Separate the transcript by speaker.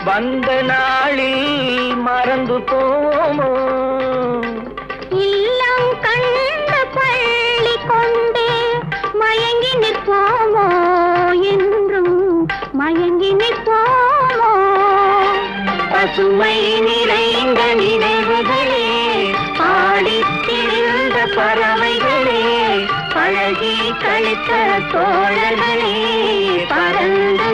Speaker 1: வந்த நாளில் மறந்து போமோ?
Speaker 2: இல்லம் கண்ட பள்ளி கொண்டே மயங்கி நிற்போமோ? என்றும் மயங்கி நிற்போமோ?
Speaker 1: பசுமை நிறைந்த நினைவுகளே, பாடித்திருந்த பறவைகளே, பழகி கழித்த தோழர்களே, பறந்து